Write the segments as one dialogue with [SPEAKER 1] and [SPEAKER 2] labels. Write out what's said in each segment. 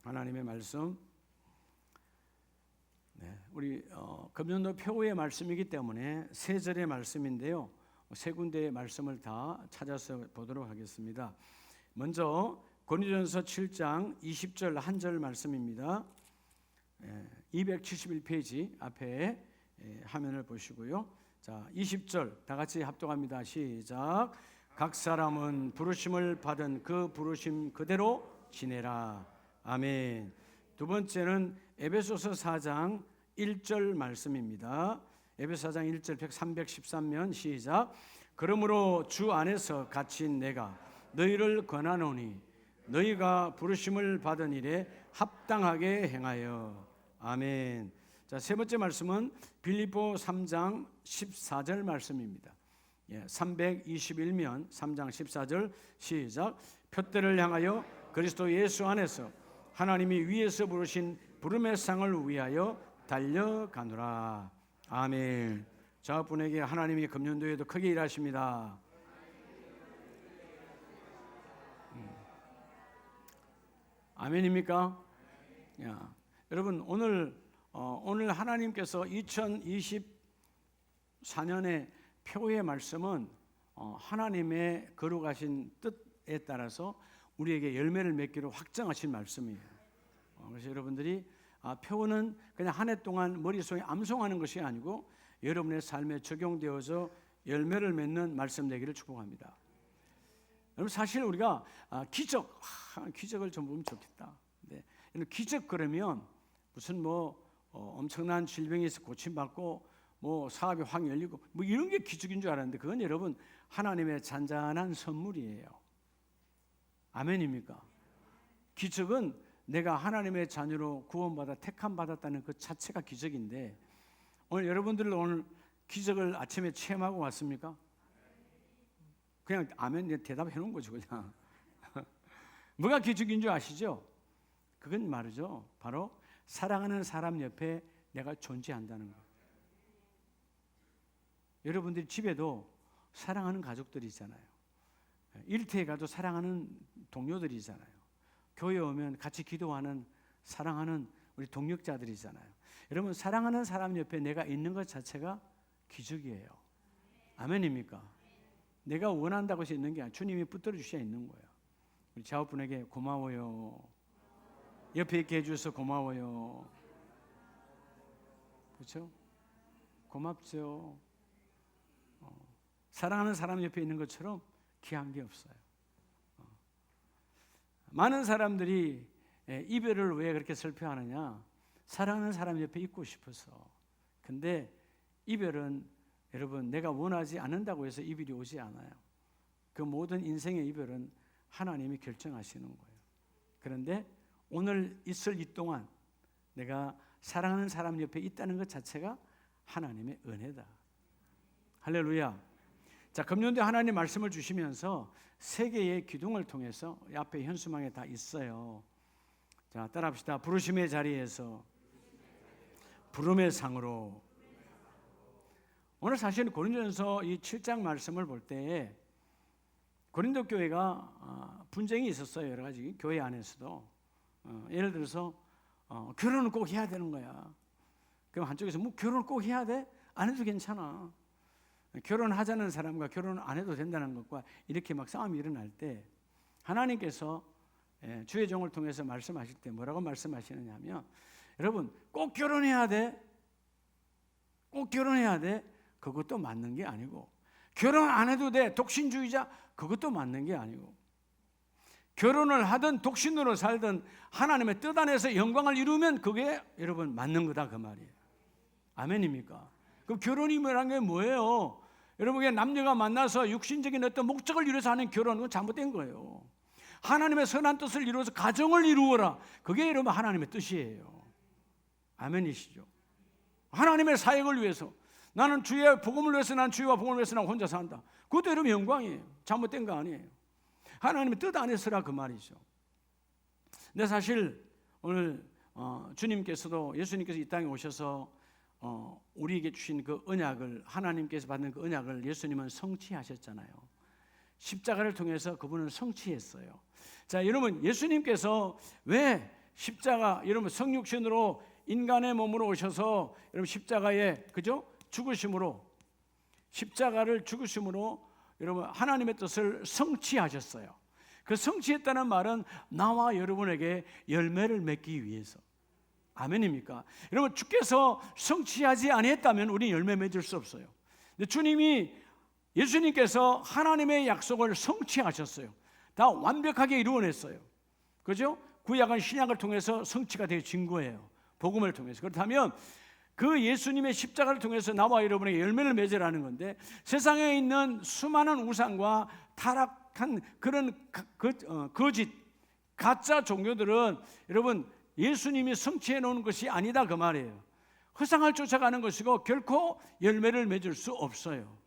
[SPEAKER 1] 하나님의 말씀, 우리 금년도 표의 말씀이기 때문에 세 절의 말씀인데요, 세 군데의 말씀을 다 찾아서 보도록 하겠습니다. 먼저 고린도전서 7장 20절 한 절 말씀입니다. 271페이지 앞에 화면을 보시고요. 자, 20절 다 같이 합독합니다. 시작. 각 사람은 부르심을 받은 그 부르심 그대로 지내라. 아멘. 두 번째는 에베소서 4장 1절 말씀입니다. 에베소 4장 1절 313면 시작. 그러므로 주 안에서 갇힌 내가 너희를 권하노니 너희가 부르심을 받은 일에 합당하게 행하여. 아멘. 자, 세 번째 말씀은 빌립보 3장 14절 말씀입니다. 321면 3장 14절 시작. 표대를 향하여 그리스도 예수 안에서 하나님이 위에서 부르신 부름의 상을 위하여 달려가노라. 아멘. 저분에게 하나님이 금년도에도 크게 일하십니다. 아멘입니까? 야, 여러분 오늘 하나님께서 2024년의 표의 말씀은 하나님의 거룩하신 뜻에 따라서 우리에게 열매를 맺기로 확정하신 말씀이에요. 그래서 여러분들이 표는 그냥 한 해 동안 머릿속에 암송하는 것이 아니고 여러분의 삶에 적용되어서 열매를 맺는 말씀 되기를 축복합니다. 여러분 사실 우리가 기적을 좀 보면 좋겠다. 네. 기적 그러면 무슨 엄청난 질병에서 고침받고 사업이 확 열리고 이런 게 기적인 줄 알았는데 그건 여러분 하나님의 잔잔한 선물이에요. 아멘입니까? 기적은 내가 하나님의 자녀로 구원받아 택함 받았다는 그 자체가 기적인데 오늘 여러분들 오늘 기적을 아침에 체험하고 왔습니까? 그냥 아멘 대답해 놓은 거죠 그냥. 뭐가 기적인 줄 아시죠? 그건 말이죠. 바로 사랑하는 사람 옆에 내가 존재한다는 거. 여러분들이 집에도 사랑하는 가족들이 있잖아요. 일터에 가도 사랑하는 동료들이 있잖아요. 교회 오면 같이 기도하는 사랑하는 우리 동역자들이 있잖아요. 여러분 사랑하는 사람 옆에 내가 있는 것 자체가 기적이에요. 아멘입니까? 내가 원한다고 해서 있는 게 아니라 주님이 붙들어 주셔야 있는 거예요. 우리 자업분에게 고마워요. 옆에 있게 해주셔서 고마워요. 그렇죠? 고맙죠. 사랑하는 사람 옆에 있는 것처럼 귀한 게 없어요. 많은 사람들이 이별을 왜 그렇게 슬퍼하느냐? 사랑하는 사람 옆에 있고 싶어서. 근데 이별은 여러분 내가 원하지 않는다고 해서 이별이 오지 않아요. 그 모든 인생의 이별은 하나님이 결정하시는 거예요. 그런데 오늘 있을 이 동안 내가 사랑하는 사람 옆에 있다는 것 자체가 하나님의 은혜다. 할렐루야. 자, 금년도에 하나님 말씀을 주시면서 세 개의 기둥을 통해서 앞에 현수막에 다 있어요. 자, 따라합시다. 부르심의 자리에서 부름의 상으로. 오늘 사실 고린도전서 이 7장 말씀을 볼 때에 고린도 교회가 분쟁이 있었어요. 여러 가지 교회 안에서도. 예를 들어서 결혼을 꼭 해야 되는 거야. 그럼 한쪽에서 결혼을 꼭 해야 돼? 안 해도 괜찮아. 결혼하자는 사람과 결혼 안 해도 된다는 것과 이렇게 막 싸움이 일어날 때 하나님께서 주의 종을 통해서 말씀하실 때 뭐라고 말씀하시느냐 하면 여러분 꼭 결혼해야 돼? 꼭 결혼해야 돼? 그것도 맞는 게 아니고 결혼 안 해도 돼? 독신주의자? 그것도 맞는 게 아니고 결혼을 하든 독신으로 살든 하나님의 뜻 안에서 영광을 이루면 그게 여러분 맞는 거다 그 말이에요. 아멘입니까? 그럼 결혼이 뭐라는 게 뭐예요? 여러분 남녀가 만나서 육신적인 어떤 목적을 이루어서 하는 결혼은 잘못된 거예요. 하나님의 선한 뜻을 이루어서 가정을 이루어라. 그게 여러분 하나님의 뜻이에요. 아멘이시죠? 하나님의 사역을 위해서 나는 주의 복음을 위해서 난 주와 복음을 위해서 난 혼자 산다. 그것도 여러분 영광이에요. 잘못된 거 아니에요. 하나님의 뜻 안에서라 그 말이죠. 근데 사실 오늘 주님께서도 예수님께서 이 땅에 오셔서 우리에게 주신 그 언약을 하나님께서 받는 그 언약을 예수님은 성취하셨잖아요. 십자가를 통해서 그분은 성취했어요. 자, 여러분 예수님께서 왜 십자가, 여러분 성육신으로 인간의 몸으로 오셔서 여러분 십자가에 그죠? 십자가를 죽으심으로 여러분 하나님의 뜻을 성취하셨어요. 그 성취했다는 말은 나와 여러분에게 열매를 맺기 위해서. 아멘입니까? 여러분 주께서 성취하지 아니했다면 우리는 열매 맺을 수 없어요. 근데 예수님께서 하나님의 약속을 성취하셨어요. 다 완벽하게 이루어냈어요. 그죠? 구약은 신약을 통해서 성취가 되어진 거예요. 복음을 통해서. 그렇다면 그 예수님의 십자가를 통해서 나와 여러분에게 열매를 맺으라는 건데, 세상에 있는 수많은 우상과 타락한 그런 거짓 가짜 종교들은 여러분 예수님이 성취해 놓은 것이 아니다 그 말이에요. 허상을 쫓아가는 것이고 결코 열매를 맺을 수 없어요.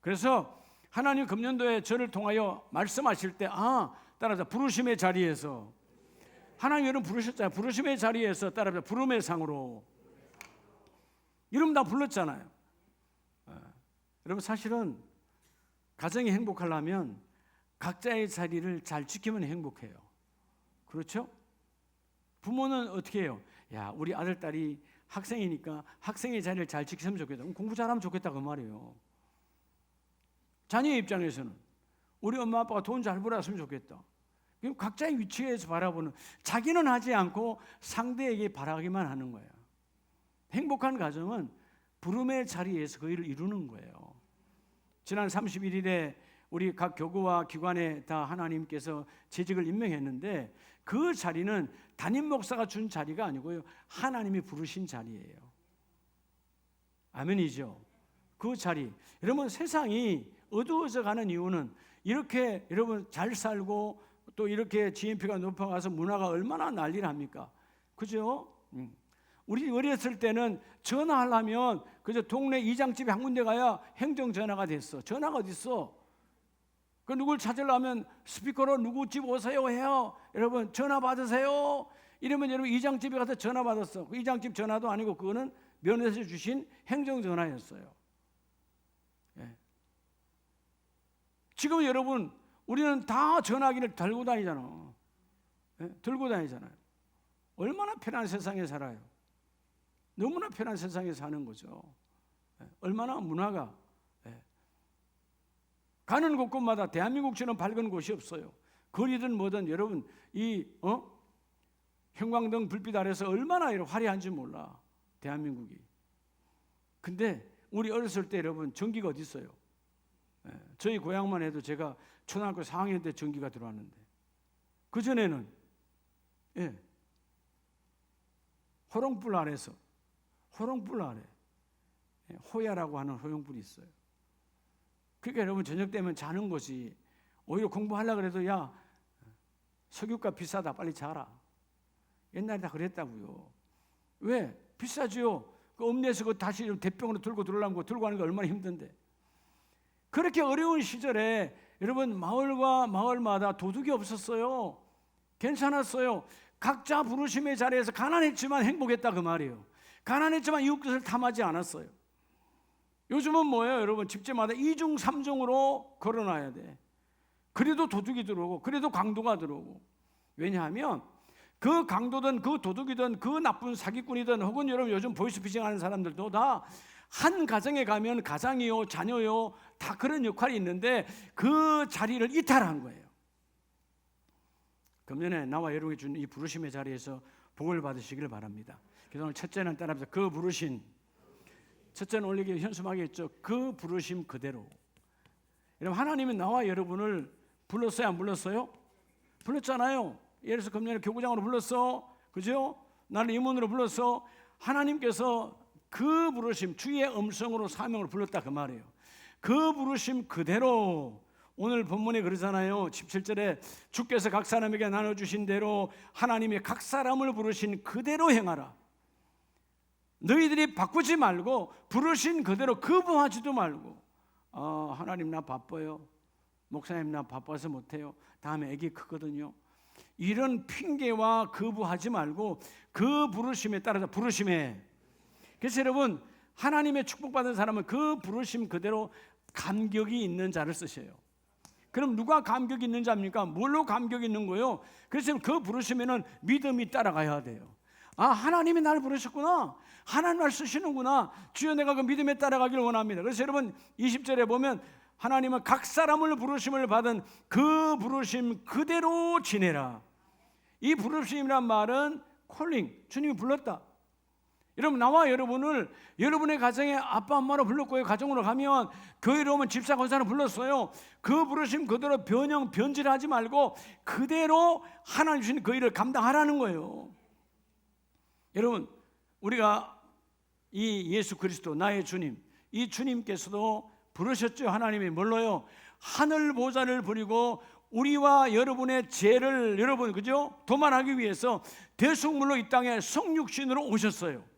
[SPEAKER 1] 그래서 하나님 금년도에 저를 통하여 말씀하실 때 따라서 부르심의 자리에서, 하나님 여러분 부르셨잖아요. 부르심의 자리에서 따라서 부름의 상으로 이름 다 불렀잖아요. 여러분 사실은 가정이 행복하려면 각자의 자리를 잘 지키면 행복해요. 그렇죠? 부모는 어떻게 해요? 야, 우리 아들 딸이 학생이니까 학생의 자리를 잘 지키면 좋겠다. 공부 잘하면 좋겠다 그 말이에요. 자녀의 입장에서는 우리 엄마 아빠가 돈 잘 벌었으면 좋겠다. 각자의 위치에서 바라보는, 자기는 하지 않고 상대에게 바라기만 하는 거예요. 행복한 가정은 부름의 자리에서 그 일을 이루는 거예요. 지난 31일에 우리 각 교구와 기관에 다 하나님께서 재직을 임명했는데 그 자리는 담임 목사가 준 자리가 아니고요, 하나님이 부르신 자리예요. 아멘이죠. 그 자리, 여러분 세상이 어두워져 가는 이유는 이렇게 여러분 잘 살고 또 이렇게 GNP가 높아가서 문화가 얼마나 난리를 합니까? 그죠? 우리 어렸을 때는 전화하려면 그저 동네 이장집에 한 군데 가야 행정전화가 됐어. 전화가 어디 있어? 그 누굴 찾으려면 스피커로 누구 집 오세요 해요. 여러분 전화 받으세요. 이러면 여러분 이장집에 가서 전화 받았어. 그 이장집 전화도 아니고 그거는 면에서 주신 행정전화였어요. 예. 지금 여러분 우리는 다 전화기를 들고 다니잖아. 예? 들고 다니잖아요. 얼마나 편한 세상에 살아요. 너무나 편한 세상에 사는 거죠. 예? 얼마나 문화가 가는 곳곳마다 대한민국처럼 밝은 곳이 없어요. 거리든 뭐든 여러분 형광등 불빛 아래서 얼마나 화려한지 몰라 대한민국이. 근데 우리 어렸을 때 여러분 전기가 어디 있어요? 저희 고향만 해도 제가 초등학교 4학년 때 전기가 들어왔는데 그 전에는 호롱불 아래서, 호롱불 아래 호야라고 하는 호롱불이 있어요. 그러니까 여러분 저녁 되면 자는 것이, 오히려 공부하려고 해도 야 석유값 비싸다 빨리 자라. 옛날에 다 그랬다고요. 왜? 비싸지요. 그 읍내에서 그 다시 대병으로 들고 들어오려면 들고 가는 게 얼마나 힘든데. 그렇게 어려운 시절에 여러분 마을과 마을마다 도둑이 없었어요. 괜찮았어요. 각자 부르심의 자리에서 가난했지만 행복했다 그 말이에요. 가난했지만 이웃 것을 탐하지 않았어요. 요즘은 뭐예요? 여러분 집집마다 2중 3중으로 걸어놔야 돼. 그래도 도둑이 들어오고 그래도 강도가 들어오고. 왜냐하면 그 강도든 그 도둑이든 그 나쁜 사기꾼이든 혹은 여러분 요즘 보이스피싱 하는 사람들도 다 한 가정에 가면 가장이요 자녀요 다 그런 역할이 있는데 그 자리를 이탈한 거예요. 금년에 나와 여러분이 준 이 부르심의 자리에서 복을 받으시길 바랍니다. 그래서 오늘 첫째는 따라서 그 부르심, 첫째는 올리기 현수막에 있죠. 그 부르심 그대로. 여러분 하나님은 나와 여러분을 불렀어요 안 불렀어요? 불렀잖아요. 예를 들어서 금년에 교구장으로 불렀어, 그죠? 나는 임원으로 불렀어. 하나님께서 그 부르심, 주의 음성으로 사명을 불렀다 그 말이에요. 그 부르심 그대로. 오늘 본문에 그러잖아요. 17절에 주께서 각 사람에게 나눠주신 대로 하나님이 각 사람을 부르신 그대로 행하라. 너희들이 바꾸지 말고 부르신 그대로 거부하지도 말고, 하나님 나 바빠요, 목사님 나 바빠서 못해요, 다음에 아기 크거든요, 이런 핑계와 거부하지 말고 그 부르심에 따라서 부르심에. 그래서 여러분 하나님의 축복받은 사람은 그 부르심 그대로 감격이 있는 자를 쓰셔요. 그럼 누가 감격이 있는 자입니까? 뭘로 감격이 있는 거예요? 그래서 그 부르시면은 믿음이 따라가야 돼요. 아, 하나님이 나를 부르셨구나. 하나님 날 쓰시는구나. 주여, 내가 그 믿음에 따라가기를 원합니다. 그래서 여러분 20절에 보면 하나님은 각 사람을 부르심을 받은 그 부르심 그대로 지내라. 이 부르심이란 말은 콜링, 주님이 불렀다. 여러분, 나와 여러분을 여러분의 가정에 아빠 엄마로 불렀고요, 가정으로 가면 교회로 오면 집사 권사로 불렀어요. 그 부르심 그대로 변질하지 말고 그대로 하나님 주신 그 일을 감당하라는 거예요. 여러분, 우리가 이 예수 그리스도 나의 주님, 이 주님께서도 부르셨죠. 하나님이 뭘로요? 하늘 보좌를 부리고 우리와 여러분의 죄를 여러분 그죠? 도말하기 위해서 대속물로 이 땅에 성육신으로 오셨어요.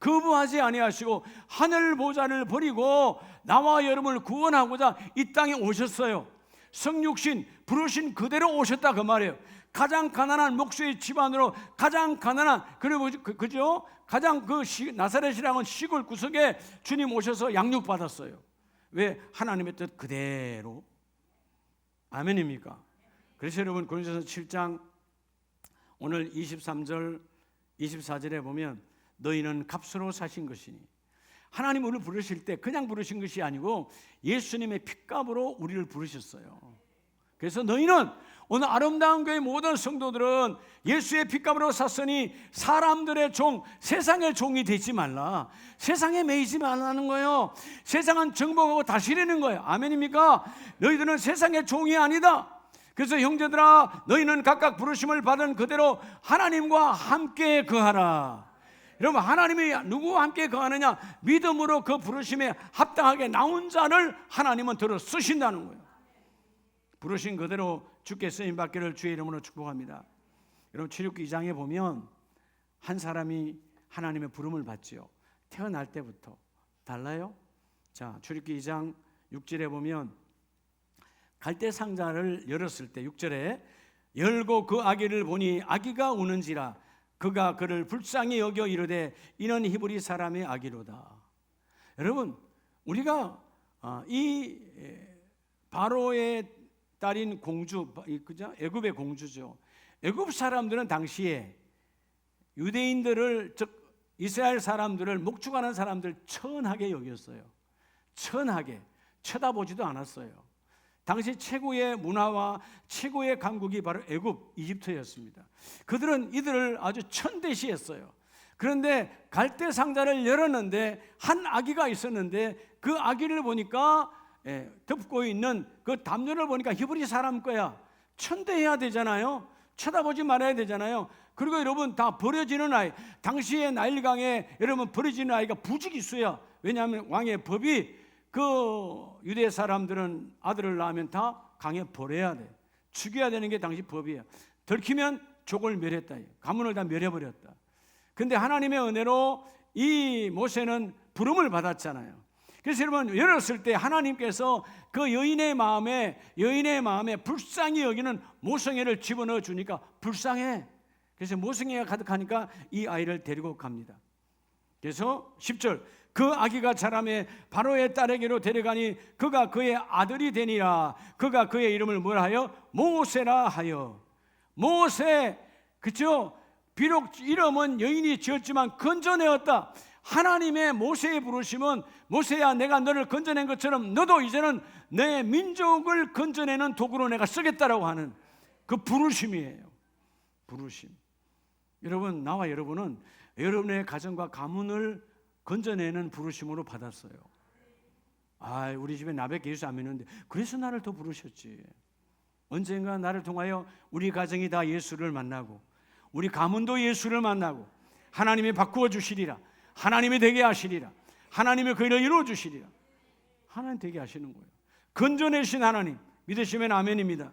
[SPEAKER 1] 거부하지 아니하시고 하늘 보좌를 버리고 나와 여러분을 구원하고자 이 땅에 오셨어요. 성육신 부르신 그대로 오셨다 그 말이에요. 가장 가난한 목수의 집안으로 가장 가난한 그리고 그죠? 가장 나사렛이라는 시골 구석에 주님 오셔서 양육 받았어요. 왜? 하나님의 뜻 그대로. 아멘입니까? 그래서 여러분 고린도서 7장 오늘 23절 24절에 보면 너희는 값으로 사신 것이니, 하나님 우리를 부르실 때 그냥 부르신 것이 아니고 예수님의 핏값으로 우리를 부르셨어요. 그래서 너희는 오늘 아름다운 교회 모든 성도들은 예수의 핏값으로 샀으니 사람들의 종, 세상의 종이 되지 말라. 세상에 매이지 말라는 거예요. 세상은 정복하고 다스리는 거예요. 아멘입니까? 너희들은 세상의 종이 아니다. 그래서 형제들아, 너희는 각각 부르심을 받은 그대로 하나님과 함께 거하라. 여러분, 하나님이 누구와 함께 거하느냐? 믿음으로 그 부르심에 합당하게 나온 자를 하나님은 들어 쓰신다는 거예요. 부르신 그대로 주께 쓰임받기를 주의 이름으로 축복합니다. 여러분, 출애굽기 2장에 보면 한 사람이 하나님의 부름을 받지요. 태어날 때부터 달라요. 자, 출애굽기 2장 6절에 보면 갈대 상자를 열었을 때 6절에 열고 그 아기를 보니 아기가 우는지라 그가 그를 불쌍히 여겨 이르되 이는 히브리 사람의 아기로다. 여러분, 우리가 이 바로의 딸인 공주, 그죠? 애굽의 공주죠. 애굽 사람들은 당시에 유대인들을, 즉 이스라엘 사람들을 목축하는 사람들 천하게 여겼어요. 천하게 쳐다보지도 않았어요. 당시 최고의 문화와 최고의 강국이 바로 애굽, 이집트였습니다. 그들은 이들을 아주 천대시했어요. 그런데 갈대 상자를 열었는데 한 아기가 있었는데 그 아기를 보니까 덮고 있는 그 담요를 보니까 히브리 사람 거야. 천대해야 되잖아요. 쳐다보지 말아야 되잖아요. 그리고 여러분, 다 버려지는 아이, 당시의 나일강에 여러분 버려지는 아이가 부지기수야. 왜냐하면 왕의 법이 그 유대 사람들은 아들을 낳으면 다 강에 버려야 돼. 죽여야 되는 게 당시 법이에요. 들키면 족을 멸했다. 가문을 다 멸해버렸다. 근데 하나님의 은혜로 이 모세는 부름을 받았잖아요. 그래서 여러분, 열었을 때 하나님께서 그 여인의 마음에 불쌍히 여기는 모성애를 집어넣어 주니까 불쌍해. 그래서 모성애가 가득하니까 이 아이를 데리고 갑니다. 그래서 10절 그 아기가 자라매 바로의 딸에게로 데려가니 그가 그의 아들이 되니라. 그가 그의 이름을 뭐라 하여? 모세라 하여. 모세, 그렇죠? 비록 이름은 여인이 지었지만 건져내었다. 하나님의 모세의 부르심은 모세야, 내가 너를 건져낸 것처럼 너도 이제는 내 민족을 건져내는 도구로 내가 쓰겠다라고 하는 그 부르심이에요. 부르심. 여러분, 나와 여러분은 여러분의 가정과 가문을 건져내는 부르심으로 받았어요. 아, 우리 집에 나밖에 예수 안 믿는데 그래서 나를 더 부르셨지. 언젠가 나를 통하여 우리 가정이 다 예수를 만나고 우리 가문도 예수를 만나고 하나님이 바꾸어 주시리라. 하나님이 되게 하시리라. 하나님이 그 일을 이루어 주시리라. 하나님 되게 하시는 거예요. 건져내신 하나님 믿으시면 아멘입니다.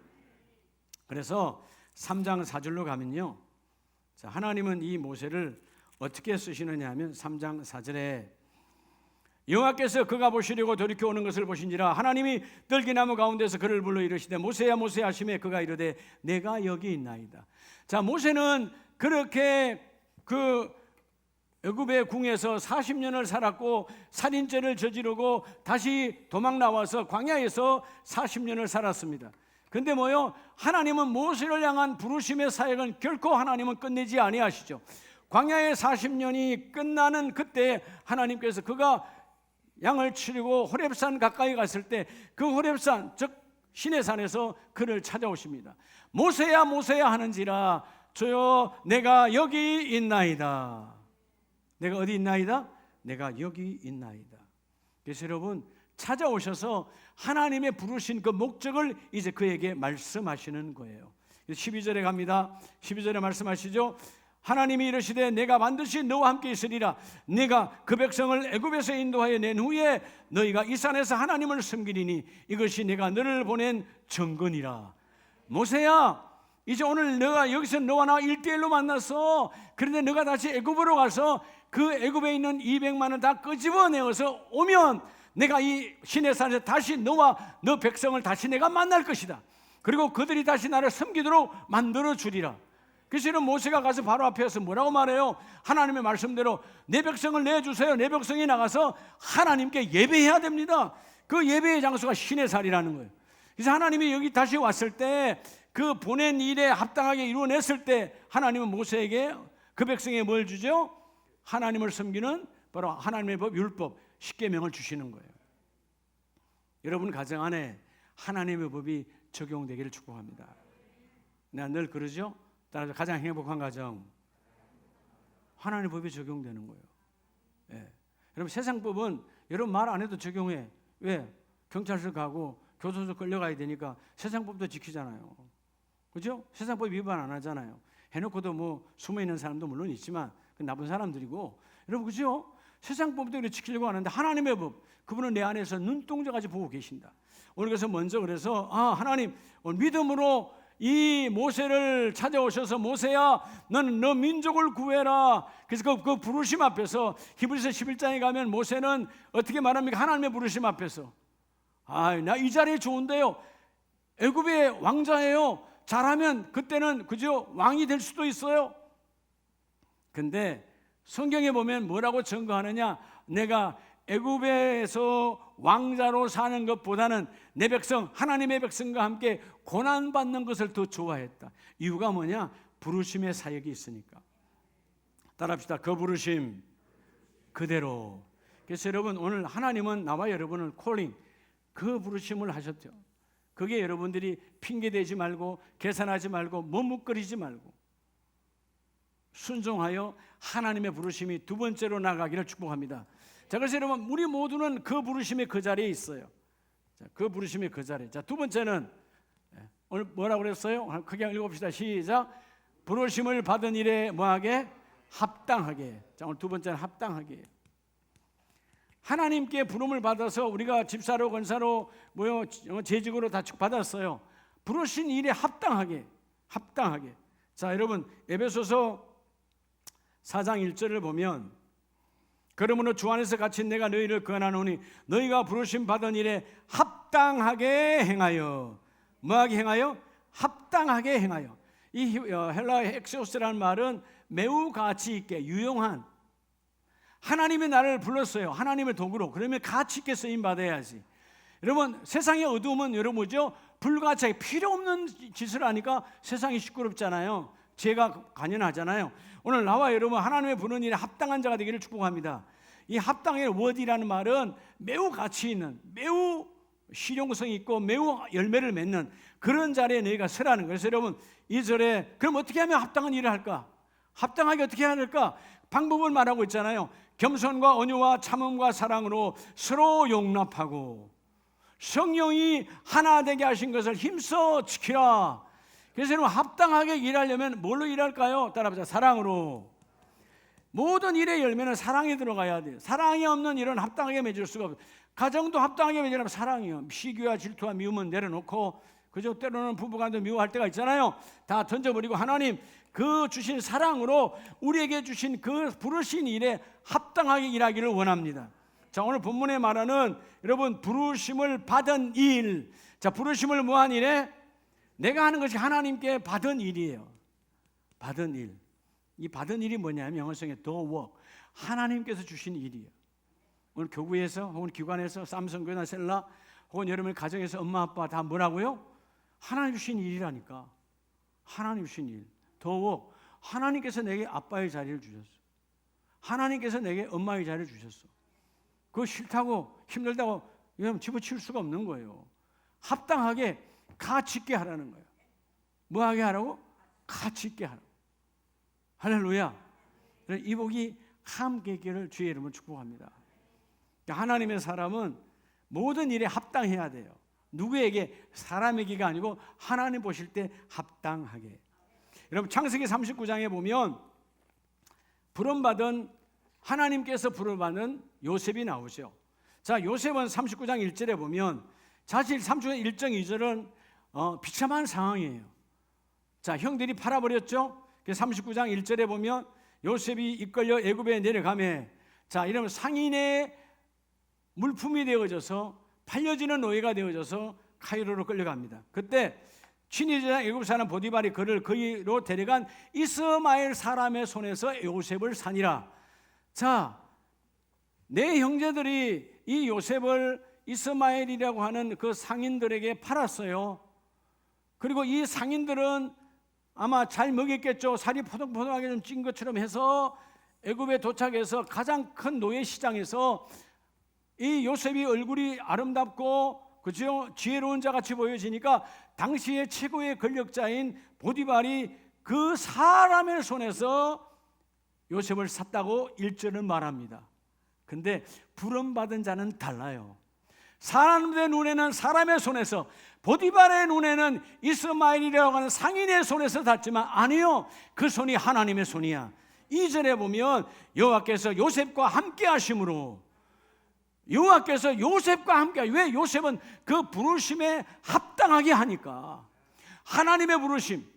[SPEAKER 1] 그래서 3장 4절로 가면요, 자, 하나님은 이 모세를 어떻게 쓰시느냐 하면 3장 4절에 여호와께서 그가 보시려고 돌이켜 오는 것을 보신지라 하나님이 떨기나무 가운데서 그를 불러 이르시되 모세야 모세 하시매 그가 이르되 내가 여기 있나이다. 자, 모세는 그렇게 그 애굽의 궁에서 40년을 살았고 살인죄를 저지르고 다시 도망 나와서 광야에서 40년을 살았습니다. 근데 뭐요? 하나님은 모세를 향한 부르심의 사역은 결코 하나님은 끝내지 아니하시죠. 광야의 40년이 끝나는 그때 하나님께서 그가 양을 치르고 호렙산 가까이 갔을 때 그 호렙산 즉 신의 산에서 그를 찾아오십니다. 모세야 모세야 하는지라 저여 내가 여기 있나이다. 내가 어디 있나이다? 내가 여기 있나이다. 그래서 여러분 찾아오셔서 하나님의 부르신 그 목적을 이제 그에게 말씀하시는 거예요. 12절에 갑니다. 12절에 말씀하시죠. 하나님이 이르시되 내가 반드시 너와 함께 있으리라. 네가 그 백성을 애굽에서 인도하여 낸 후에 너희가 이 산에서 하나님을 섬기리니 이것이 내가 너를 보낸 증거니라. 모세야 이제 오늘 너가 여기서 너와 나 1대1로 만났어. 그런데 너가 다시 애굽으로 가서 그 애굽에 있는 200만을 다 끄집어내어서 오면 내가 이 신의 산에서 다시 너와 너 백성을 다시 내가 만날 것이다. 그리고 그들이 다시 나를 섬기도록 만들어 주리라. 그래서 모세가 가서 바로 앞에서 뭐라고 말해요? 하나님의 말씀대로 내 백성을 내주세요. 내 백성이 나가서 하나님께 예배해야 됩니다. 그 예배의 장소가 신의 산이라는 거예요. 그래서 하나님이 여기 다시 왔을 때 그 보낸 일에 합당하게 이루어냈을 때 하나님은 모세에게 그 백성에 뭘 주죠? 하나님을 섬기는 바로 하나님의 법, 율법, 십계명을 주시는 거예요. 여러분 가정 안에 하나님의 법이 적용되기를 축복합니다. 내가 늘 그러죠? 따라서 가장 행복한 가정, 하나님의 법이 적용되는 거예요. 예. 여러분 세상 법은 여러분 말 안 해도 적용해. 왜? 경찰서 가고 교도소 끌려가야 되니까 세상 법도 지키잖아요. 그죠? 세상 법 위반 안 하잖아요. 해놓고도 뭐 숨어 있는 사람도 물론 있지만 그 나쁜 사람들이고, 여러분 그죠? 세상 법도 지키려고 하는데 하나님의 법, 그분은 내 안에서 눈동자까지 보고 계신다. 오늘 그래서 먼저 그래서 하나님 오늘 믿음으로 이 모세를 찾아오셔서 모세야 너는 너 민족을 구해라. 그래서 그 부르심 앞에서 히브리서 11장에 가면 모세는 어떻게 말합니까? 하나님의 부르심 앞에서 나 이 자리에 좋은데요. 애굽의 왕자예요. 잘하면 그때는 그저 왕이 될 수도 있어요. 근데 성경에 보면 뭐라고 증거하느냐? 내가 애굽에서 왕자로 사는 것보다는 내 백성 하나님의 백성과 함께 고난받는 것을 더 좋아했다. 이유가 뭐냐? 부르심의 사역이 있으니까. 따라합시다. 그 부르심 그대로. 그래서 여러분 오늘 하나님은 나와 여러분을 콜링, 그 부르심을 하셨죠. 그게 여러분들이 핑계대지 말고 계산하지 말고 머뭇거리지 말고 순종하여 하나님의 부르심이 두 번째로 나가기를 축복합니다. 자, 그래서 여러분 우리 모두는 그 부르심의 그 자리에 있어요. 자, 그 부르심의 그 자리에. 자, 두 번째는 오늘 뭐라고 그랬어요? 크게 읽어봅시다. 시작. 부르심을 받은 일에 뭐하게? 합당하게. 자, 오늘 두 번째는 합당하게. 하나님께 부름을 받아서 우리가 집사로 권사로 재직으로 다 받았어요. 부르신 일에 합당하게. 자, 여러분 에베소서 4장 1절을 보면 그러므로 주 안에서 갇힌 내가 너희를 권하노니 너희가 부르심 받은 일에 합당하게 행하여. 뭐하게 행하여? 합당하게 행하여. 이 헬라의 엑소스라는 말은 매우 가치 있게 유용한, 하나님이 나를 불렀어요. 하나님의 도구로. 그러면 가치 있게 쓰임 받아야지. 여러분 세상의 어두움은 여러분 뭐죠? 불가치하게 필요 없는 짓을 하니까 세상이 시끄럽잖아요. 죄가 관연하잖아요. 오늘 나와 여러분 하나님의 부르는 일에 합당한 자가 되기를 축복합니다. 이 합당의 word이라는 말은 매우 가치 있는, 매우 실용성 있고 매우 열매를 맺는 그런 자리에 너희가 서라는 거예요. 그래서 여러분 이 절에 그럼 어떻게 하면 합당한 일을 할까? 합당하게 어떻게 해야 될까? 방법을 말하고 있잖아요. 겸손과 온유와 참음과 사랑으로 서로 용납하고 성령이 하나 되게 하신 것을 힘써 지키라. 그래서 여러분 합당하게 일하려면 뭘로 일할까요? 따라합시다. 사랑으로. 모든 일의 열매는 사랑이 들어가야 돼요. 사랑이 없는 일은 합당하게 맺을 수가 없어요. 가정도 합당하게 맺으려면 사랑이요. 시기와 질투와 미움은 내려놓고, 그죠? 때로는 부부간도 미워할 때가 있잖아요. 다 던져버리고 하나님 그 주신 사랑으로 우리에게 주신 그 부르신 일에 합당하게 일하기를 원합니다. 자, 오늘 본문에 말하는 여러분 부르심을 받은 일. 자, 부르심을 뭐한 일에? 내가 하는 것이 하나님께 받은 일이에요. 받은 일. 이 받은 일이 뭐냐면 영어성의 the work. 하나님께서 주신 일이에요. 오늘 교구에서 혹은 기관에서 삼성교회나 셀라 혹은 여러분의 가정에서 엄마 아빠 다 뭐라고요? 하나님 주신 일이라니까. 하나님 주신 일. 더욱 하나님께서 내게 아빠의 자리를 주셨어. 하나님께서 내게 엄마의 자리를 주셨어. 그거 싫다고 힘들다고 이러면 집어치울 수가 없는 거예요. 합당하게 가치 있게 하라는 거예요. 뭐 하게 하라고? 가치 있게 하라고. 할렐루야. 이 복이 함께 있기를 주의 이름으로 축복합니다. 하나님의 사람은 모든 일에 합당해야 돼요. 누구에게? 사람에게가 아니고 하나님 보실 때 합당하게. 여러분 창세기 39장에 보면 부름받은 하나님께서 부름받은 요셉이 나오죠. 자, 요셉은 39장 1절에 보면 사실 39장 1절 2절은 비참한 상황이에요. 자, 형들이 팔아버렸죠. 39장 1절에 보면 요셉이 이끌려 애굽에 내려가매, 자, 이러면 상인의 물품이 되어져서 팔려지는 노예가 되어져서 카이로로 끌려갑니다. 그때 친위제장 애굽 사람 보디발이 그를 거기로 데려간 이스마엘 사람의 손에서 요셉을 사니라. 자, 내 형제들이 이 요셉을 이스마엘이라고 하는 그 상인들에게 팔았어요. 그리고 이 상인들은 아마 잘 먹였겠죠. 살이 포동포동하게 좀 찐 것처럼 해서 애굽에 도착해서 가장 큰 노예 시장에서 이 요셉이 얼굴이 아름답고 그죠? 지혜로운 자 같이 보여지니까 당시의 최고의 권력자인 보디발이 그 사람의 손에서 요셉을 샀다고 1절은 말합니다. 근데 부름받은 자는 달라요. 사람들의 눈에는 사람의 손에서, 보디발의 눈에는 이스마엘이라고 하는 상인의 손에서 샀지만 아니요, 그 손이 하나님의 손이야. 2절에 보면 여호와께서 요셉과 함께 하심으로, 여호와께서 요셉과 함께, 왜? 요셉은 그 부르심에 합당하게 하니까. 하나님의 부르심.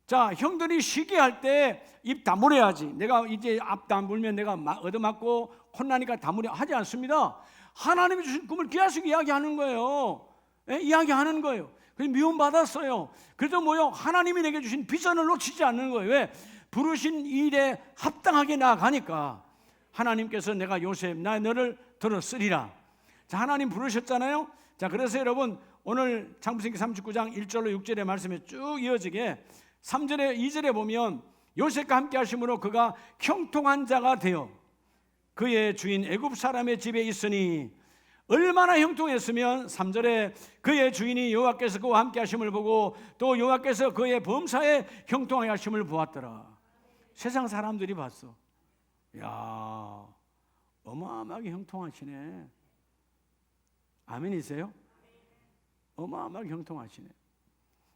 [SPEAKER 1] 자, 형들이 시기할 때 입 다물어야지. 내가 이제 앞 다물면 내가 얻어맞고 혼나니까 다물어 하지 않습니다. 하나님이 주신 꿈을 계속 이야기하는 거예요. 예? 이야기하는 거예요. 그래서 미움받았어요. 그래도 뭐요? 하나님이 내게 주신 비전을 놓치지 않는 거예요. 왜? 부르신 일에 합당하게 나아가니까. 하나님께서 내가 요셉, 나 너를 들었으리라. 자, 하나님 부르셨잖아요. 자, 그래서 여러분 오늘 창세기 39장 1절로 6절의 말씀에 쭉 이어지게 3절에 2절에 보면 요셉과 함께 하심으로 그가 형통한 자가 되어 그의 주인 애굽 사람의 집에 있으니, 얼마나 형통했으면 3절에 그의 주인이 여호와께서 그와 함께 하심을 보고 또 여호와께서 그의 범사에 형통하게 하심을 보았더라. 세상 사람들이 봤어. 야, 어마어마하게 형통하시네. 아멘이세요? 어마어마하게 형통하시네.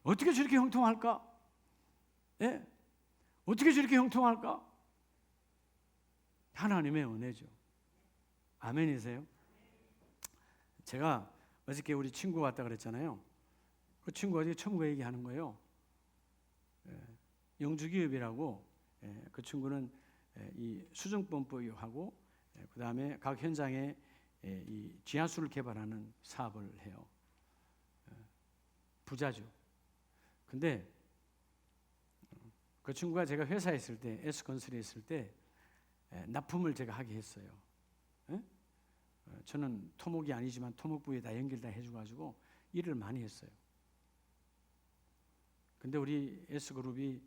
[SPEAKER 1] 어떻게 저렇게 형통할까? 예? 어떻게 저렇게 형통할까? 하나님의 은혜죠. 아멘이세요? 제가 어저께 우리 친구 왔다 그랬잖아요. 그 친구가 어제 처음 그 얘기하는 거예요. 영주기업이라고, 그 친구는 이 수정펌프하고 그 다음에 각 현장에 이 지하수를 개발하는 사업을 해요. 부자죠. 근데 그 친구가 제가 회사에 있을 때, S건설에 있을 때 납품을 제가 하게 했어요. 저는 토목이 아니지만 토목부에 다 연결 다 해줘가지고 일을 많이 했어요. 근데 우리 S그룹이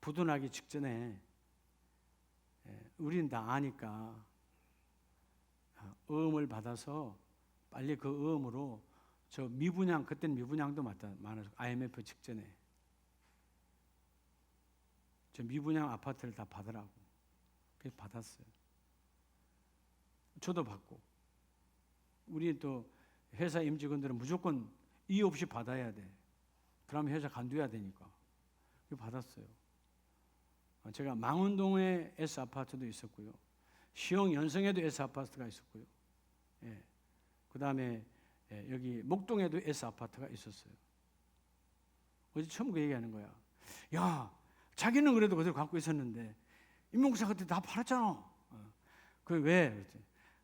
[SPEAKER 1] 부도나기 직전에 우리는 다 아니까 어음을 받아서 빨리 그 어음으로 저 미분양, 그때는 미분양도 많아서 IMF 직전에 저 미분양 아파트를 다 받으라고. 그래서 받았어요. 저도 받고. 우리 또 회사 임직원들은 무조건 이유 없이 받아야 돼. 그러면 회사 간두어야 되니까. 그래서 받았어요. 제가 망원동에 S 아파트도 있었고요. 시흥 연성에도 S 아파트가 있었고요. 예. 그 다음에 여기 목동에도 S 아파트가 있었어요. 어제 처음 그 얘기하는 거야. 야, 자기는 그래도 그대로 갖고 있었는데 임목사 그때 다 팔았잖아. 그 왜?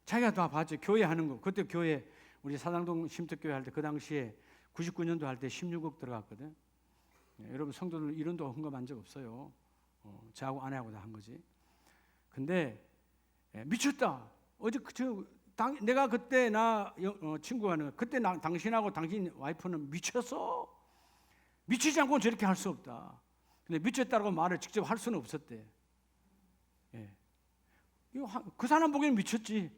[SPEAKER 1] 자기가 다 봤지. 교회 하는 거. 그때 교회 우리 사당동 심특교회 할 때 그 당시에 99년도 할 때 16억 들어갔거든. 여러분 성도들 이런 도 헌금한 적 없어요. 저하고 아내하고 다 한 거지. 근데 미쳤다. 어제 내가 그때 친구가 하는 그때 당신하고 당신 와이프는 미쳤어. 미치지 않고는 저렇게 할 수 없다. 근데 미쳤다고 말을 직접 할 수는 없었대. 그 사람 보기에는 미쳤지.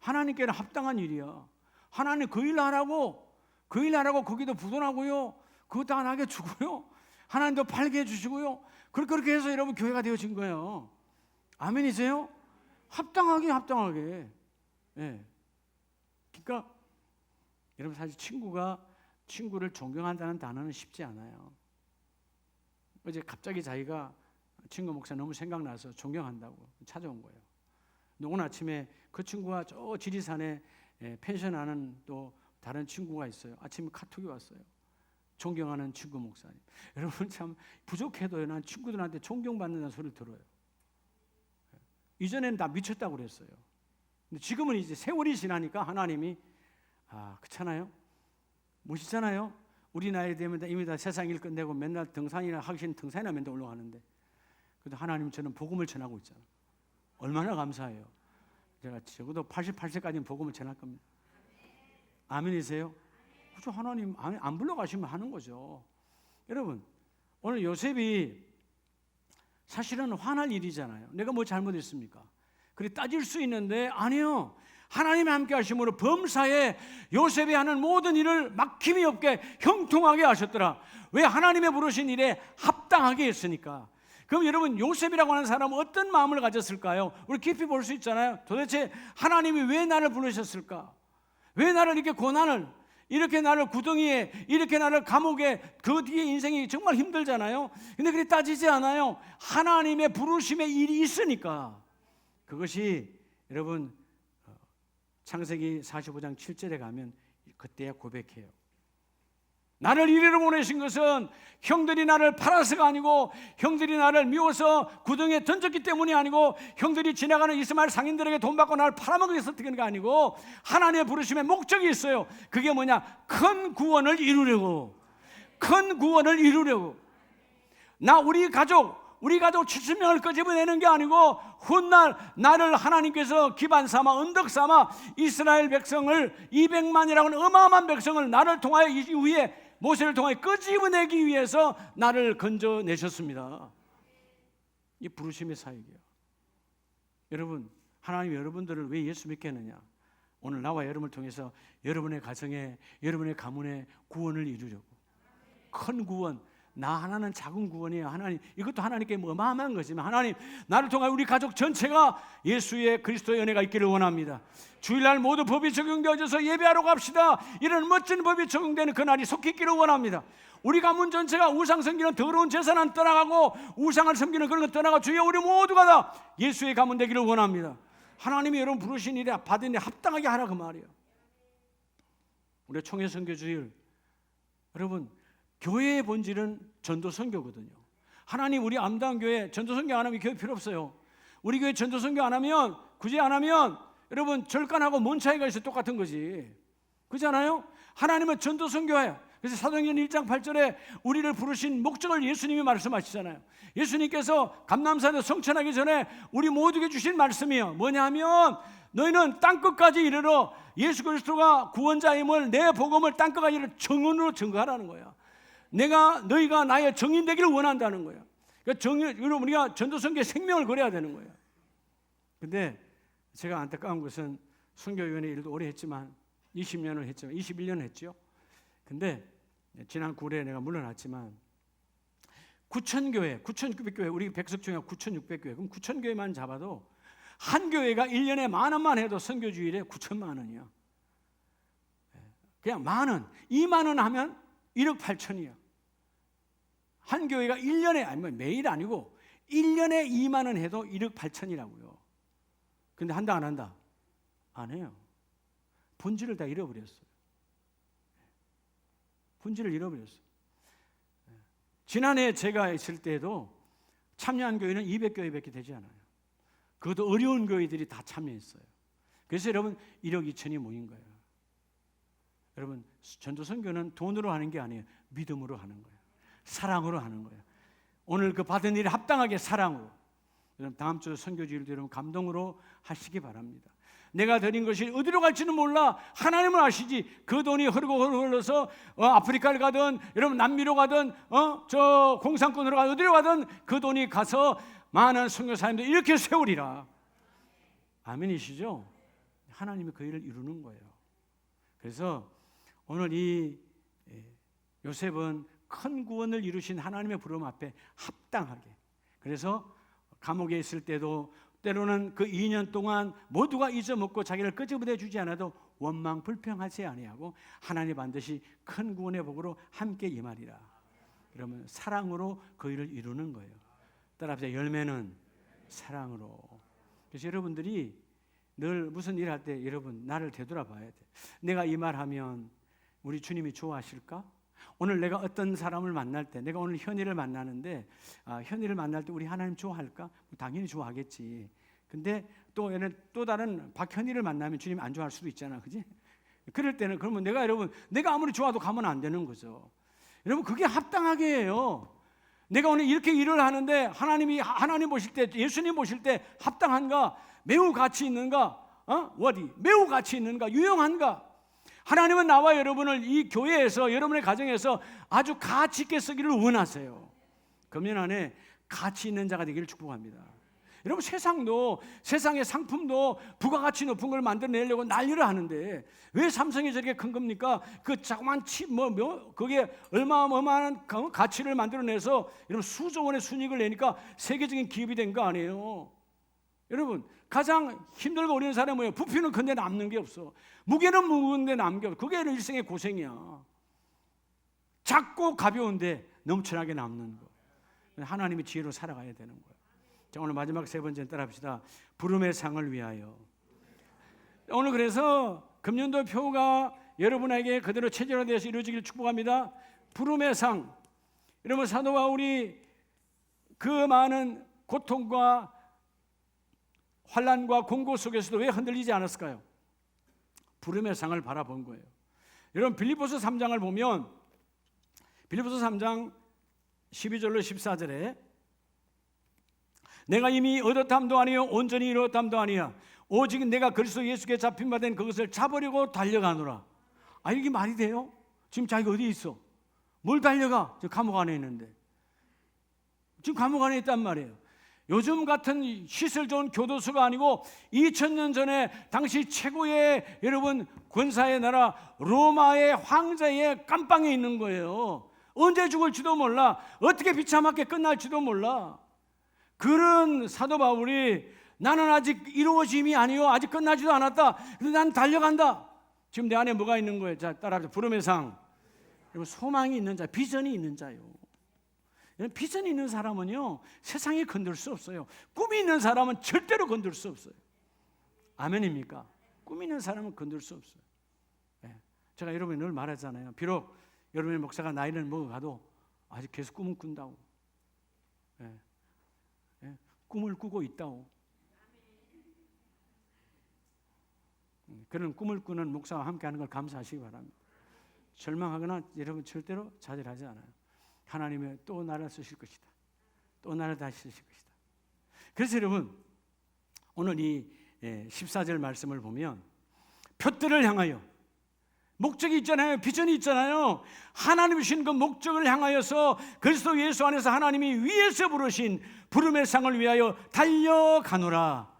[SPEAKER 1] 하나님께는 합당한 일이야. 하나님 그 일 하라고 거기도 부도나고요. 그거 다 나게 주고요. 하나님도 팔게 해주시고요. 그렇게 해서 여러분 교회가 되어진 거예요. 아멘이세요? 합당하게. 그러니까 여러분 사실 친구를 존경한다는 단어는 쉽지 않아요. 어제 갑자기 자기가 친구 목사 너무 생각나서 존경한다고 찾아온 거예요. 근데 오늘 아침에 그 친구가 저 지리산에 펜션하는 또 다른 친구가 있어요. 아침에 카톡이 왔어요. 존경하는 친구 목사님. 여러분 참 부족해도 난 친구들한테 존경받는다는 소리를 들어요. 이전에는 다 미쳤다고 그랬어요. 근데 지금은 이제 세월이 지나니까 하나님이 그렇잖아요. 멋있잖아요. 우리 나이 되면 이미 다 세상 일 끝내고 맨날 등산이나 하기 싫은 등산이나 맨날 올라가는데 그래도 하나님 저는 복음을 전하고 있잖아요. 얼마나 감사해요. 제가 적어도 88세까지는 복음을 전할 겁니다. 아멘이세요? 그렇죠. 하나님 안 불러가시면 하는 거죠. 여러분 오늘 요셉이 사실은 화날 일이잖아요. 내가 뭐 잘못했습니까? 그래 따질 수 있는데 아니요. 하나님이 함께 하심으로 범사에 요셉이 하는 모든 일을 막힘이 없게 형통하게 하셨더라. 왜? 하나님의 부르신 일에 합당하게 했으니까. 그럼 여러분 요셉이라고 하는 사람은 어떤 마음을 가졌을까요? 우리 깊이 볼 수 있잖아요. 도대체 하나님이 왜 나를 부르셨을까? 왜 나를 이렇게 고난을 이렇게 나를 구덩이에 이렇게 나를 감옥에 그 뒤에 인생이 정말 힘들잖아요. 근데 그게 따지지 않아요. 하나님의 부르심의 일이 있으니까. 그것이 여러분 창세기 45장 7절에 가면 그때야 고백해요. 나를 이리로 보내신 것은 형들이 나를 팔아서가 아니고 형들이 나를 미워서 구덩이에 던졌기 때문이 아니고 형들이 지나가는 이스마엘 상인들에게 돈 받고 나를 팔아먹기 위해서 그런 게 아니고 하나님의 부르심에 목적이 있어요. 그게 뭐냐? 큰 구원을 이루려고. 우리 가족 70명을 끄집어내는 게 아니고 훗날 나를 하나님께서 기반 삼아 언덕 삼아 이스라엘 백성을 200만이라고 하는 어마어마한 백성을 나를 통하여 이후에 모세를 통하여 끄집어내기 위해서 나를 건져내셨습니다. 이 부르심의 사역이에요. 여러분 하나님이 여러분들을 왜 예수 믿게 했느냐? 오늘 나와 여러분을 통해서 여러분의 가정에 여러분의 가문에 구원을 이루려고. 큰 구원. 나 하나는 작은 구원이에요. 하나님 이것도 하나님께 어마어마한 거지만 하나님 나를 통해 우리 가족 전체가 예수의 그리스도의 은혜가 있기를 원합니다. 주일날 모두 법이 적용되어져서 예배하러 갑시다. 이런 멋진 법이 적용되는 그날이 속히 있기를 원합니다. 우리 가문 전체가 우상 섬기는 더러운 제사는 떠나가고 우상을 섬기는 그런 거 떠나가 주여 우리 모두가 다 예수의 가문 되기를 원합니다. 하나님이 여러분 부르신 일에 받은 일 합당하게 하라 그 말이에요. 우리 총회 선교 주일 여러분 교회의 본질은 전도 선교거든요. 하나님 우리 암다운 교회 전도 선교 안 하면 교회 필요 없어요. 우리 교회 전도 선교 안 하면 굳이 안 하면 여러분 절간하고 뭔 차이가 있어? 똑같은 거지. 그렇잖아요? 하나님은 전도 선교해요. 그래서 사도행전 1장 8절에 우리를 부르신 목적을 예수님이 말씀하시잖아요. 예수님께서 감람산에 성천하기 전에 우리 모두에게 주신 말씀이요. 뭐냐 하면 너희는 땅끝까지 이르러 예수 그리스도가 구원자임을 내 복음을 땅끝까지 이르러 증언으로 증거하라는 거야. 너희가 나의 증인 되기를 원한다는 거예요. 그러니까 우리가 전도선교에 생명을 걸어야 되는 거예요. 근데 제가 안타까운 것은 선교위원회 일도 오래 했지만 20년을 했지만 21년을 했죠. 근데 지난 9월에 내가 물러났지만 9,000교회, 9,900교회 우리 백석총회 9,600교회 그럼 9,000교회만 잡아도 한 교회가 1년에 10,000원만 해도 선교주일에 9,000만 원이야. 그냥 10,000원, 20,000원 하면 1억 8천이야. 한 교회가 1년에 아니면 매일 아니고 1년에 2만 원 해도 1억 8천이라고요. 근데 한다 안 한다? 안 해요. 본질을 다 잃어버렸어요. 본질을 잃어버렸어요. 지난해 제가 있을 때도 참여한 교회는 200교회밖에 되지 않아요. 그것도 어려운 교회들이 다 참여했어요. 그래서 여러분 1억 2천이 모인 거예요. 여러분 전도 선교는 돈으로 하는 게 아니에요. 믿음으로 하는 거예요. 사랑으로 하는 거예요. 오늘 그 받은 일에 합당하게 사랑으로. 여러분 다음 주 선교주일도 여러분 감동으로 하시기 바랍니다. 내가 드린 것이 어디로 갈지는 몰라. 하나님은 아시지. 그 돈이 흘러서 아프리카를 가든 여러분 남미로 가든 저 공산권으로 가든 어디로 가든 그 돈이 가서 많은 선교사님들 이렇게 세우리라. 아멘이시죠? 하나님이 그 일을 이루는 거예요. 그래서 오늘 이 요셉은 큰 구원을 이루신 하나님의 부름 앞에 합당하게, 그래서 감옥에 있을 때도 때로는 그 2년 동안 모두가 잊어먹고 자기를 끄집어내 주지 않아도 원망 불평하지 아니하고 하나님 반드시 큰 구원의 복으로 함께 임하리라. 그러면 사랑으로 그 일을 이루는 거예요. 따라합시다. 열매는 사랑으로. 그래서 여러분들이 늘 무슨 일 할 때 여러분 나를 되돌아봐야 돼. 내가 이 말하면 우리 주님이 좋아하실까? 오늘 내가 어떤 사람을 만날 때, 내가 오늘 현이를 만나는데 현이를 만날 때 우리 하나님 좋아할까? 당연히 좋아하겠지. 근데 또 얘는 또 다른 박현이를 만나면 주님 안 좋아할 수도 있잖아, 그지? 그럴 때는 그러면 내가 아무리 좋아도 가면 안 되는 거죠. 여러분 그게 합당하게 해요. 내가 오늘 이렇게 일을 하는데 하나님 보실 때, 예수님 보실 때 합당한가? 매우 가치 있는가? 매우 가치 있는가? 유용한가? 하나님은 나와 여러분을 이 교회에서, 여러분의 가정에서 아주 가치 있게 쓰기를 원하세요. 금년 안에 가치 있는 자가 되기를 축복합니다. 여러분 세상의 상품도 부가가치 높은 걸 만들어내려고 난리를 하는데 왜 삼성이 저렇게 큰 겁니까? 그 자그만 칩 그게 어마어마한 가치를 만들어내서 여러분 수조 원의 순이익을 내니까 세계적인 기업이 된 거 아니에요? 여러분 가장 힘들고 어려운 사람이 뭐예요? 부피는 근데 남는 게 없어. 무게는 무거운데 남는 게 없어. 그게 일생의 고생이야. 작고 가벼운데 넘쳐나게 남는 거. 하나님의 지혜로 살아가야 되는 거예요. 자, 오늘 마지막 세 번째 따라합시다. 부름의 상을 위하여. 오늘 그래서 금년도 표가 여러분에게 그대로 체질화되어서 이루어지기를 축복합니다. 부름의 상. 여러분 사도 바울이 그 많은 고통과 환난과 공고 속에서도 왜 흔들리지 않았을까요? 부름의 상을 바라본 거예요. 여러분 빌립보서 3장을 보면 빌립보서 3장 12절로 14절에 내가 이미 얻었담도 아니요 온전히 이루었담도 아니야 오직 내가 그리스도 예수께 잡힌 바 된 그것을 잡으려고 달려가노라. 이게 말이 돼요? 지금 자기가 어디 있어? 뭘 달려가? 지금 감옥 안에 있는데. 지금 감옥 안에 있단 말이에요. 요즘 같은 시설 좋은 교도소가 아니고 2000년 전에 당시 최고의 여러분 권사의 나라 로마의 황제의 감방에 있는 거예요. 언제 죽을지도 몰라. 어떻게 비참하게 끝날지도 몰라. 그런 사도 바울이 나는 아직 이루어짐이 아니요 아직 끝나지도 않았다. 그래서 난 달려간다. 지금 내 안에 뭐가 있는 거예요? 자, 따라합시다. 부름의 상. 여러분 소망이 있는 자, 비전이 있는 자요. 비전이 있는 사람은요 세상에 건들 수 없어요. 꿈이 있는 사람은 절대로 건들 수 없어요. 아멘입니까? 꿈이 있는 사람은 건들 수 없어요. 제가 여러분이 늘 말하잖아요. 비록 여러분의 목사가 나이를 먹어가도 아직 계속 꿈을 꾼다고. 꿈을 꾸고 있다고. 그런 꿈을 꾸는 목사와 함께하는 걸 감사하시기 바랍니다. 절망하거나 여러분 절대로 좌절하지 않아요. 하나님이 또 나를 쓰실 것이다. 또 나를 다시 쓰실 것이다. 그래서 여러분 오늘 이 14절 말씀을 보면 표들을 향하여 목적이 있잖아요. 비전이 있잖아요. 하나님이 주신 그 목적을 향하여서 그리스도 예수 안에서 하나님이 위에서 부르신 부름의 상을 위하여 달려가노라.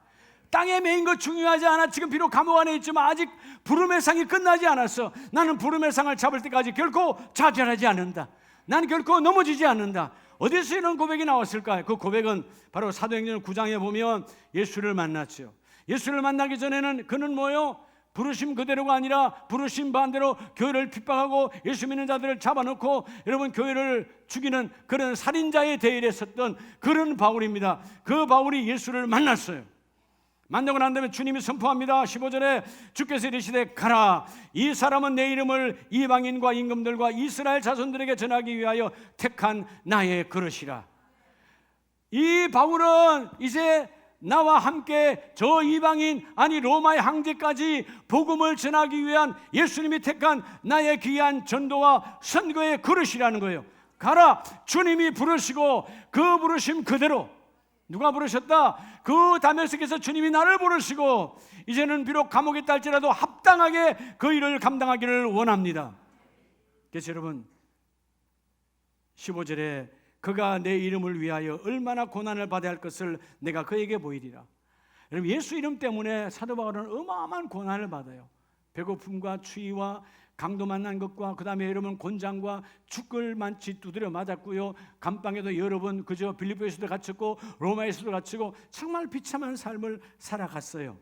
[SPEAKER 1] 땅에 매인 것 중요하지 않아. 지금 비록 감옥 안에 있지만 아직 부름의 상이 끝나지 않았어. 나는 부름의 상을 잡을 때까지 결코 좌절하지 않는다. 나는 결코 넘어지지 않는다. 어디서 이런 고백이 나왔을까요? 그 고백은 바로 사도행전 9장에 보면 예수를 만났죠. 예수를 만나기 전에는 그는 뭐요? 부르심 그대로가 아니라 부르심 반대로 교회를 핍박하고 예수 믿는 자들을 잡아놓고 여러분 교회를 죽이는 그런 살인자의 대열에 섰던 그런 바울입니다. 그 바울이 예수를 만났어요. 만나고 난 다음에 주님이 선포합니다. 15절에 주께서 이르시되 가라. 이 사람은 내 이름을 이방인과 임금들과 이스라엘 자손들에게 전하기 위하여 택한 나의 그릇이라. 이 바울은 이제 나와 함께 저 이방인 아니 로마의 황제까지 복음을 전하기 위한 예수님이 택한 나의 귀한 전도와 선거의 그릇이라는 거예요. 가라. 주님이 부르시고 그 부르심 그대로 누가 부르셨다? 그 다메섹에서 주님이 나를 부르시고 이제는 비록 감옥에 있다 할지라도 합당하게 그 일을 감당하기를 원합니다. 그래서 여러분 15절에 그가 내 이름을 위하여 얼마나 고난을 받아야 할 것을 내가 그에게 보이리라. 여러분 예수 이름 때문에 사도 바울은 어마어마한 고난을 받아요. 배고픔과 추위와 강도 만난 것과 그 다음에 여러분 곤장과 죽을 만치 두드려 맞았고요. 감방에도 여러 번 그저 빌립보에서도 갇혔고 로마에서도 갇히고 정말 비참한 삶을 살아갔어요.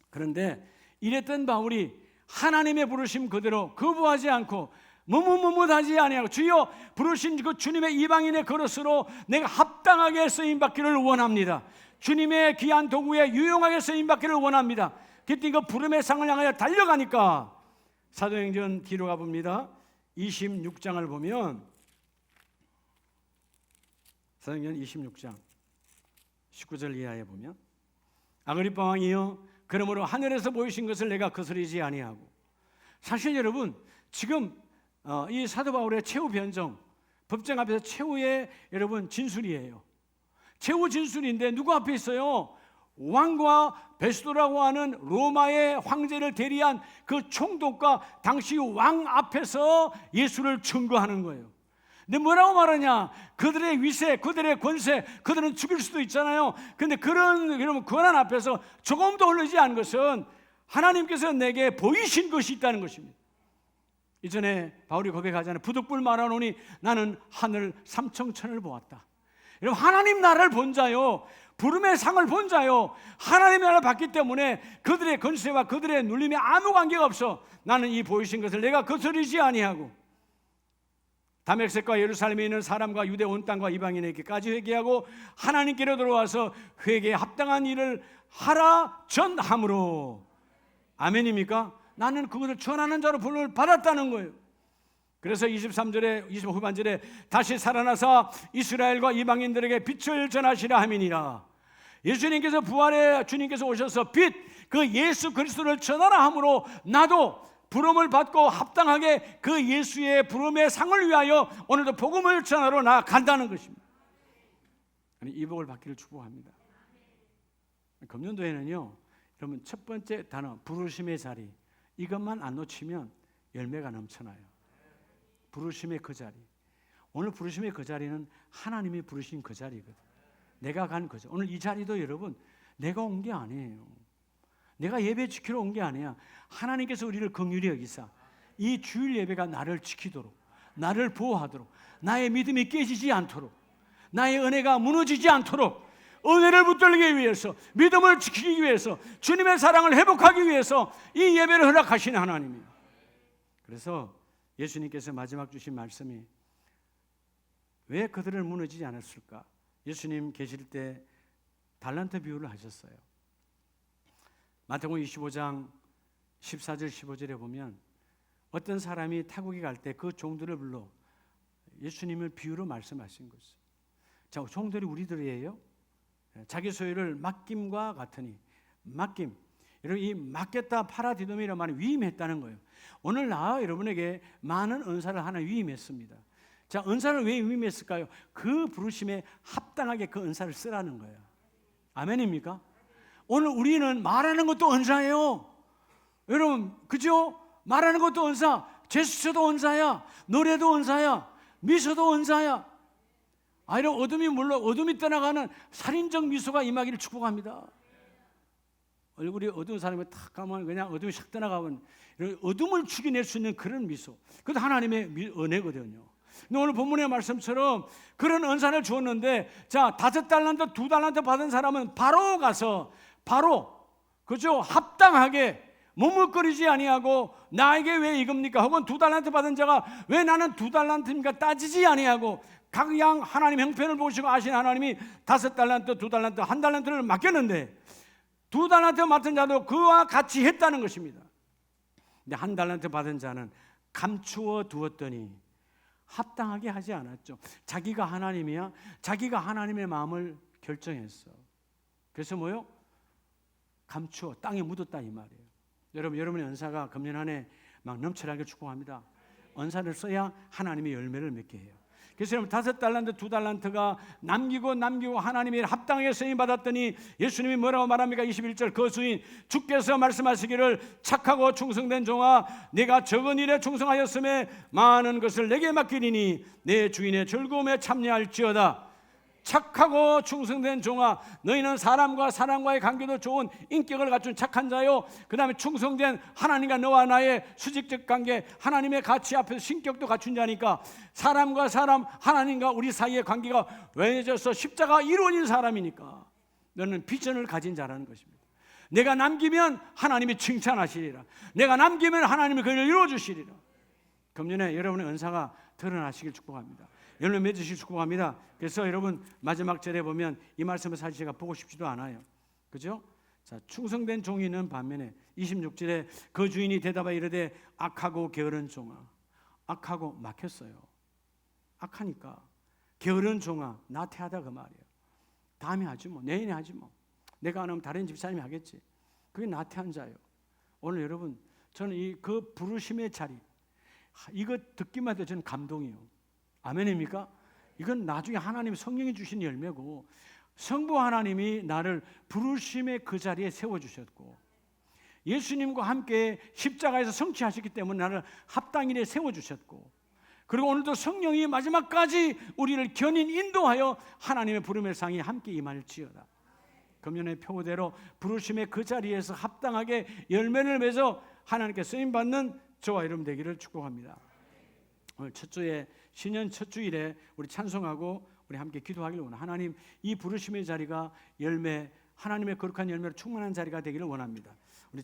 [SPEAKER 1] 그런데 이랬던 바울이 하나님의 부르심 그대로 거부하지 않고 머뭇머뭇하지 아니하고 주여 부르신 그 주님의 이방인의 그릇으로 내가 합당하게 쓰임받기를 원합니다. 주님의 귀한 도구에 유용하게 쓰임받기를 원합니다. 그때 그 부름의 상을 향하여 달려가니까 사도행전 뒤로 가봅니다. 26장을 보면 사도행전 26장 19절 이하에 보면 아그리빠 왕이여 그러므로 하늘에서 보이신 것을 내가 거스르지 아니하고. 사실 여러분 지금 이 사도 바울의 최후 변정 법정 앞에서 최후의 여러분 진술이에요. 최후 진술인데 누구 앞에 있어요? 왕과 베스도라고 하는 로마의 황제를 대리한 그 총독과 당시 왕 앞에서 예수를 증거하는 거예요. 근데 뭐라고 말하냐? 그들의 위세, 그들의 권세, 그들은 죽일 수도 있잖아요. 근데 그런 여러분 권한 앞에서 조금도 흘리지 않은 것은 하나님께서 내게 보이신 것이 있다는 것입니다. 이전에 바울이 고백하잖아요. 부득불 말하노니 나는 하늘 삼청천을 보았다. 여러분 하나님 나라를 본 자요, 부름의 상을 본 자요, 하나님의 나라를 봤기 때문에 그들의 권세와 그들의 눌림에 아무 관계가 없어. 나는 이 보이신 것을 내가 거스르지 아니하고 다메섹과 예루살렘에 있는 사람과 유대 온 땅과 이방인에게까지 회개하고 하나님께로 들어와서 회개에 합당한 일을 하라 전함으로. 아멘입니까? 나는 그것을 전하는 자로 부름을 받았다는 거예요. 그래서 23절에 25 후반절에 다시 살아나서 이스라엘과 이방인들에게 빛을 전하시라 함이니라. 예수님께서 부활의 주님께서 오셔서 빛 그 예수 그리스도를 전하라 함으로 나도 부름을 받고 합당하게 그 예수의 부름의 상을 위하여 오늘도 복음을 전하러 나아간다는 것입니다. 이 복을 받기를 축복합니다. 금년도에는요 여러분 첫 번째 단어 부르심의 자리 이것만 안 놓치면 열매가 넘쳐나요. 부르심의 그 자리. 오늘 부르심의 그 자리는 하나님이 부르신 그 자리거든. 내가 간 그 자리. 오늘 이 자리도 여러분 내가 온 게 아니에요. 내가 예배 지키러 온 게 아니야. 하나님께서 우리를 긍휼히 여기사 이 주일 예배가 나를 지키도록, 나를 보호하도록, 나의 믿음이 깨지지 않도록, 나의 은혜가 무너지지 않도록, 은혜를 붙들기 위해서, 믿음을 지키기 위해서, 주님의 사랑을 회복하기 위해서 이 예배를 허락하신 하나님이에요. 그래서 예수님께서 마지막 주신 말씀이 왜 그들을 무너지지 않았을까? 예수님 계실 때 달란트 비유를 하셨어요. 마태복음 25장 14절 15절에 보면 어떤 사람이 타국에 갈 때 그 종들을 불러 예수님을 비유로 말씀하신 것이죠. 자, 종들이 우리들이에요. 자기 소유를 맡김과 같으니 맡김. 여러분 이 맡겼다 파라디돔이라는 말이 위임했다는 거예요. 오늘 나 여러분에게 많은 은사를 하나 위임했습니다. 자, 은사를 왜 위임했을까요? 그 부르심에 합당하게 그 은사를 쓰라는 거예요. 아멘입니까? 오늘 우리는 말하는 것도 은사예요. 여러분 그죠? 말하는 것도 은사, 제스처도 은사야, 노래도 은사야, 미소도 은사야. 이런 어둠이 물론 어둠이 떠나가는 살인적 미소가 임하기를 축복합니다. 얼굴이 어두운 사람이 탁 가면 그냥 어둠이 샥 떠나가면 어둠을 죽여낼 수 있는 그런 미소. 그것도 하나님의 은혜거든요. 근데 오늘 본문의 말씀처럼 그런 은사를 주었는데 자 5달란트 2달란트 받은 사람은 바로 가서 바로 그죠? 합당하게 머뭇거리지 아니하고 나에게 왜 이겁니까? 혹은 2달란트 받은 자가 왜 나는 2달란트입니까? 따지지 아니하고 각양 하나님 형편을 보시고 아신 하나님이 5달란트, 2달란트, 1달란트를 맡겼는데 2달란트 맡은 자도 그와 같이 했다는 것입니다. 근데 1달란트 받은 자는 감추어 두었더니 합당하게 하지 않았죠. 자기가 하나님이야. 자기가 하나님의 마음을 결정했어. 그래서 뭐요? 감추어 땅에 묻었다 이 말이에요. 여러분의 은사가 금년 한 해 막 넘쳐나게 축복합니다. 은사를 써야 하나님의 열매를 맺게 해요. 그래서 여러분 5달란트 2달란트가 남기고 하나님이 합당하게 쓰임 받았더니 예수님이 뭐라고 말합니까? 21절 그 주인 주께서 말씀하시기를 착하고 충성된 종아 네가 적은 일에 충성하였음에 많은 것을 내게 맡기리니 내 주인의 즐거움에 참여할지어다. 착하고 충성된 종아 너희는 사람과의 관계도 좋은 인격을 갖춘 착한 자요 그 다음에 충성된 하나님과 너와 나의 수직적 관계 하나님의 가치 앞에서 신격도 갖춘 자니까 사람과 사람 하나님과 우리 사이의 관계가 왜져서 십자가 이루어진 사람이니까 너는 비전을 가진 자라는 것입니다. 내가 남기면 하나님이 칭찬하시리라. 내가 남기면 하나님이 그를 이루어주시리라. 금년에 여러분의 은사가 드러나시길 축복합니다. 열매 맺으실 축복합니다. 그래서 여러분 마지막 절에 보면 이 말씀을 사실 제가 보고 싶지도 않아요. 그죠? 자, 충성된 종이는 반면에 26절에 그 주인이 대답하여 이르되 악하고 게으른 종아. 악하고 막혔어요. 악하니까 게으른 종아 나태하다 그 말이에요. 다음에 하지 뭐 내년에 하지 뭐 내가 안 하면 다른 집사님이 하겠지. 그게 나태한 자예요. 오늘 여러분 저는 이 그 부르심의 자리 이거 듣기만 해도 저는 감동이에요. 아멘입니까? 이건 나중에 하나님 성령이 주신 열매고 성부 하나님이 나를 부르심의 그 자리에 세워주셨고 예수님과 함께 십자가에서 성취하셨기 때문에 나를 합당일에 세워주셨고 그리고 오늘도 성령이 마지막까지 우리를 견인 인도하여 하나님의 부름의 상에 함께 임할지어다. 금년의 표대로 부르심의 그 자리에서 합당하게 열매를 맺어 하나님께 쓰임받는 저와 여러분 되기를 축복합니다. 오늘 첫 주에 신년 첫 주일에 우리 찬송하고 우리 함께 기도하기를 원합니다. 하나님 이 부르심의 자리가 열매 하나님의 거룩한 열매로 충만한 자리가 되기를 원합니다.